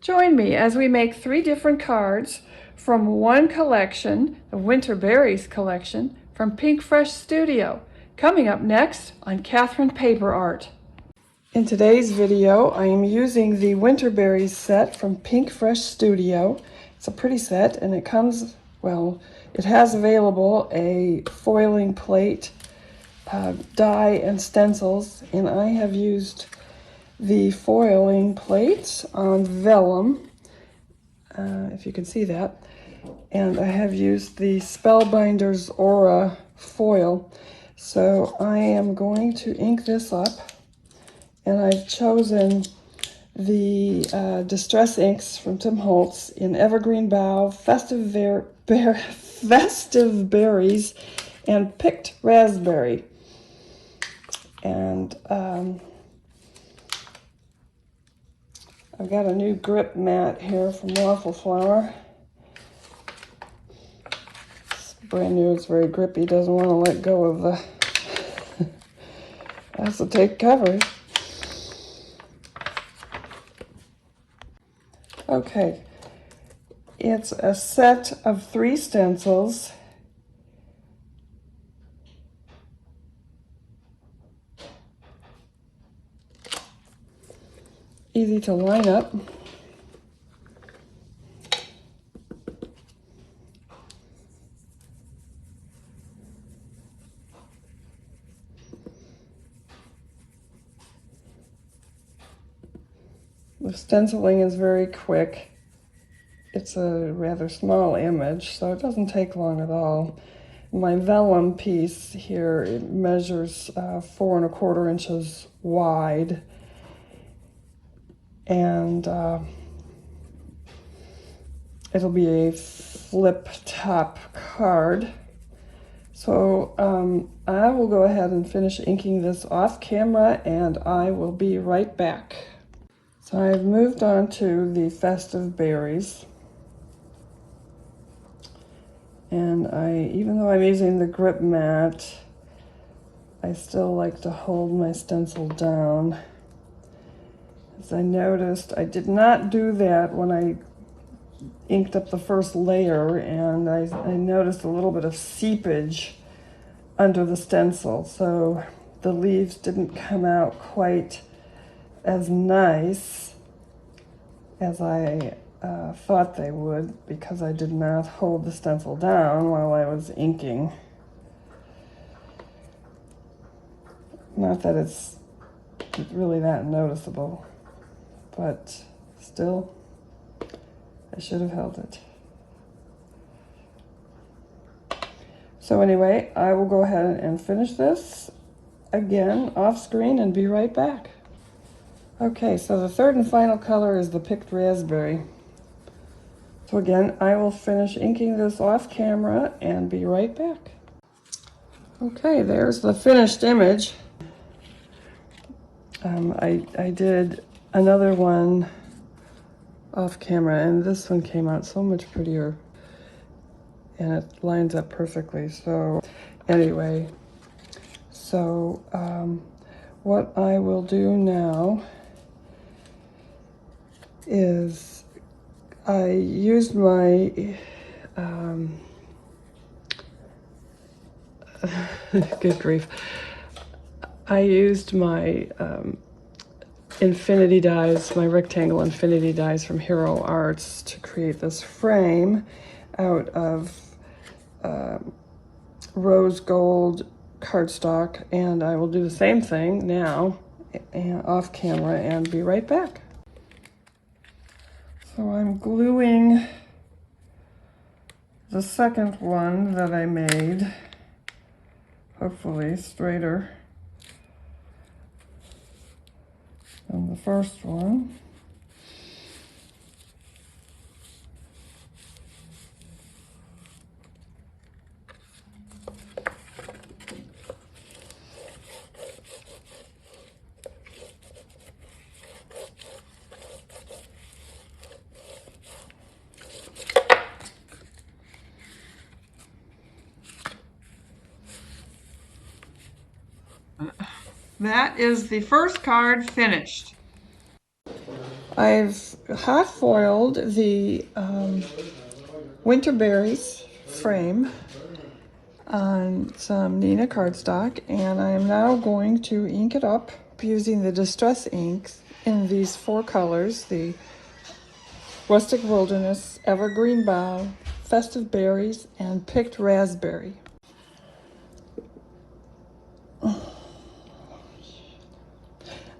Join me as we make 3 different cards from one collection, the Winter Berries collection, from Pinkfresh Studio. Coming up next on Catherine Paper Art. In today's video, I am using the Winter Berries set from Pinkfresh Studio. It's a pretty set, and it comes, well, it has available a foiling plate, die, and stencils, and I have used the foiling plates on vellum, if you can see that, and I have used the Spellbinders Aura foil. So I am going to ink this up, and I've chosen the Distress inks from Tim Holtz in Evergreen Bough, Festive Berries, and Picked Raspberry. And I've got a new grip mat here from Waffle Flower. It's brand new, it's very grippy, doesn't want to let go of the, has to take cover. Okay, it's a set of 3 stencils. Easy to line up. The stenciling is very quick. It's a rather small image, so it doesn't take long at all. My vellum piece here, it measures 4 1/4 inches wide. And it'll be a flip top card. So I will go ahead and finish inking this off camera, and I will be right back. So I've moved on to the Festive Berries. And even though I'm using the grip mat, I still like to hold my stencil down. As I noticed, I did not do that when I inked up the first layer, and I noticed a little bit of seepage under the stencil, so the leaves didn't come out quite as nice as I thought they would, because I did not hold the stencil down while I was inking. Not that it's really that noticeable, but still, I should have held it. So anyway, I will go ahead and finish this again off screen and be right back. Okay, so the third and final color is the Picked Raspberry. So again, I will finish inking this off camera and be right back. Okay, there's the finished image. I did another one off camera, and this one came out so much prettier, and it lines up perfectly. So anyway, so what I will do now is I used my good grief, I used my infinity dies, my rectangle infinity dies from Hero Arts to create this frame out of rose gold cardstock, and I will do the same thing now off camera and be right back. So I'm gluing the second one that I made, hopefully straighter than the first one. That is the first card finished. I've hot foiled the winter berries frame on some Neenah cardstock, and I am now going to ink it up using the Distress inks in these 4 colors: the Rustic Wilderness, Evergreen Bough, Festive Berries, and Picked Raspberry.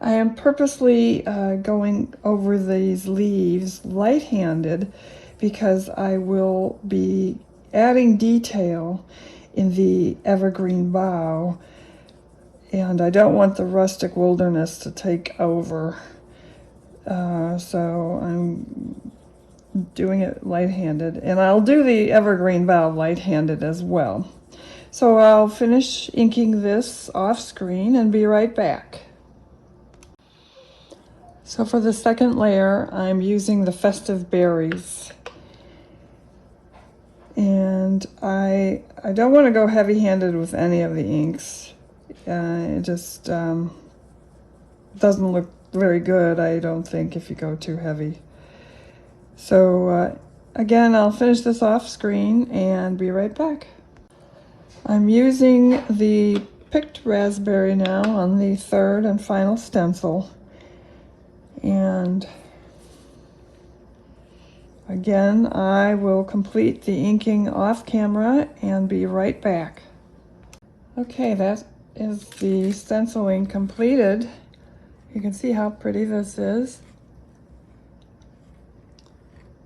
I am purposely going over these leaves light-handed because I will be adding detail in the evergreen bough, and I don't want the rustic wilderness to take over. So I'm doing it light-handed, and I'll do the evergreen bough light-handed as well. So I'll finish inking this off screen and be right back. So for the second layer, I'm using the Festive Berries. And I don't want to go heavy-handed with any of the inks. It just doesn't look very good, I don't think, if you go too heavy. So again, I'll finish this off screen and be right back. I'm using the Picked Raspberry now on the third and final stencil. And again, I will complete the inking off camera and be right back. Okay, that is the stenciling completed. You can see how pretty this is.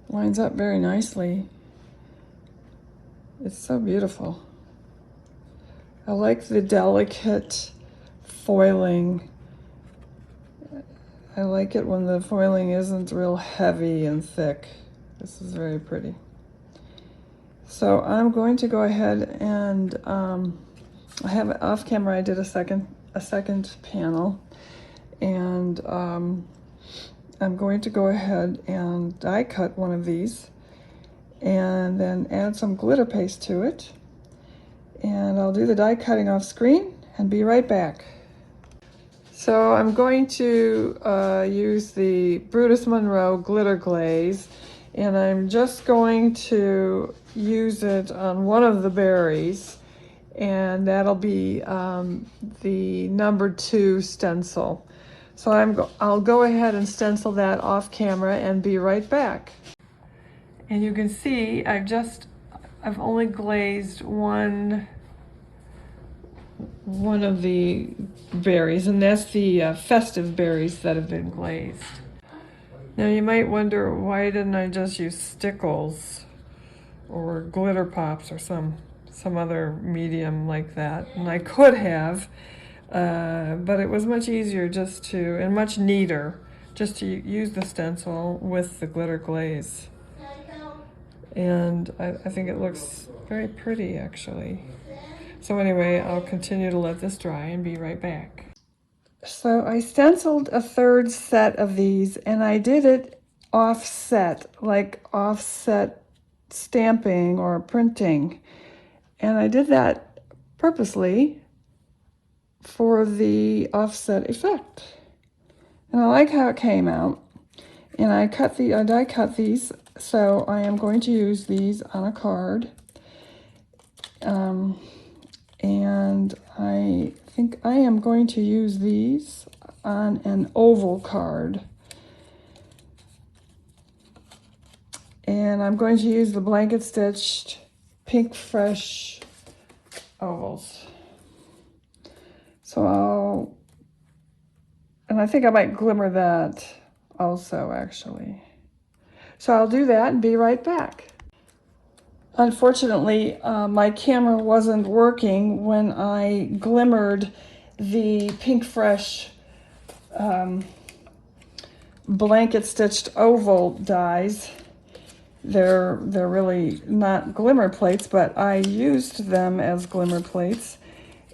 Lines up very nicely. It's so beautiful. I like the delicate foiling. I like it when the foiling isn't real heavy and thick. This is very pretty. So I'm going to go ahead and I have it off camera. I did a second panel, and I'm going to go ahead and die cut one of these and then add some glitter paste to it. And I'll do the die cutting off screen and be right back. So I'm going to use the Brutus Monroe glitter glaze, and I'm just going to use it on one of the berries, and that'll be the number 2 stencil. So I'll go ahead and stencil that off camera and be right back. And you can see I've only glazed one of the berries, and that's the festive berries that have been glazed. Now you might wonder, why didn't I just use stickles or glitter pops or some other medium like that? And I could have, but it was much easier and much neater just to use the stencil with the glitter glaze. And I think it looks very pretty, actually. So anyway, I'll continue to let this dry and be right back. So I stenciled a third set of these, and I did it offset, like offset stamping or printing. And I did that purposely for the offset effect. And I like how it came out. And I die cut these, so I am going to use these on a card. And I think I am going to use these on an oval card. And I'm going to use the blanket stitched Pinkfresh ovals. So and I think I might glimmer that also, actually. So I'll do that and be right back. Unfortunately, my camera wasn't working when I glimmered the Pinkfresh blanket stitched oval dies. They're really not glimmer plates, but I used them as glimmer plates,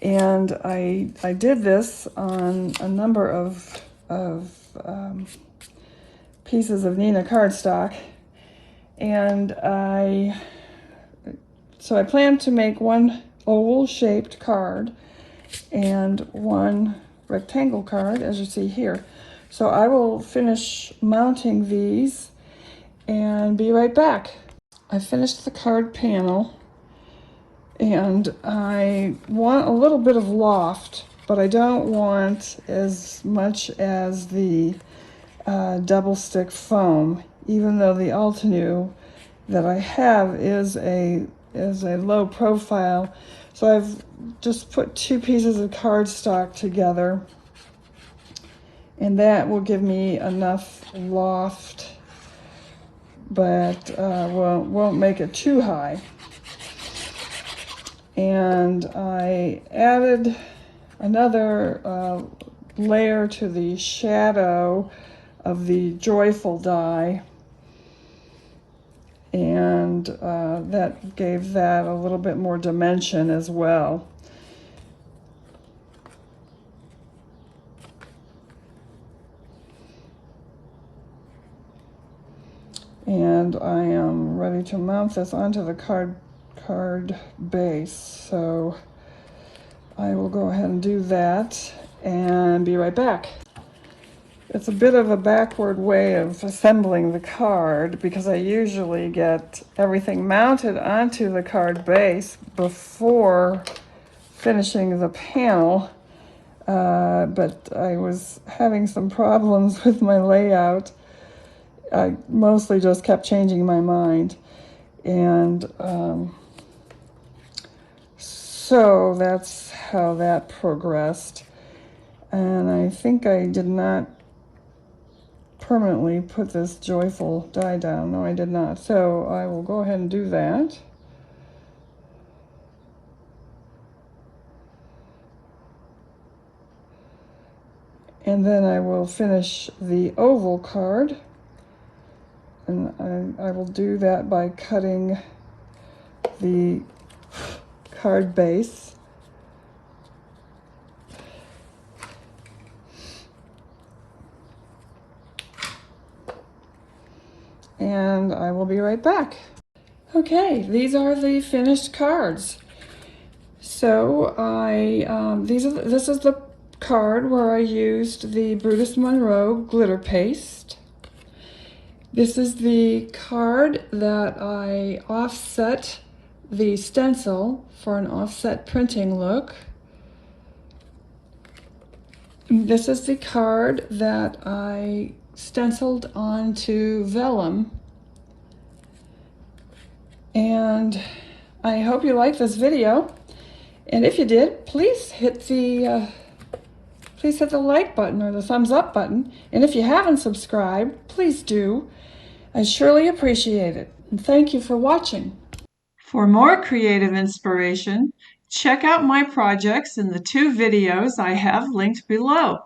and I did this on a number of pieces of Neenah cardstock, and so I plan to make one oval-shaped card and one rectangle card, as you see here. So I will finish mounting these and be right back. I finished the card panel and I want a little bit of loft, but I don't want as much as the double stick foam, even though the Altenew that I have is a low profile. So I've just put 2 pieces of cardstock together, and that will give me enough loft, but won't make it too high. And I added another layer to the shadow of the joyful die, and that gave that a little bit more dimension as well. And I am ready to mount this onto the card base, so I will go ahead and do that and be right back. It's a bit of a backward way of assembling the card because I usually get everything mounted onto the card base before finishing the panel, but I was having some problems with my layout. I mostly just kept changing my mind, and so that's how that progressed. And I think I did not permanently put this joyful die down. No, I did not. So I will go ahead and do that. And then I will finish the oval card. And I will do that by cutting the card base. And I will be right back. Okay, these are the finished cards. So this is the card where I used the Brutus Monroe glitter paste. This is the card that I offset the stencil for an offset printing look. This is the card that I stenciled onto vellum. And I hope you liked this video. And if you did, please hit the like button or the thumbs up button. And if you haven't subscribed, please do. I surely appreciate it. And thank you for watching. For more creative inspiration, check out my projects in the 2 videos I have linked below.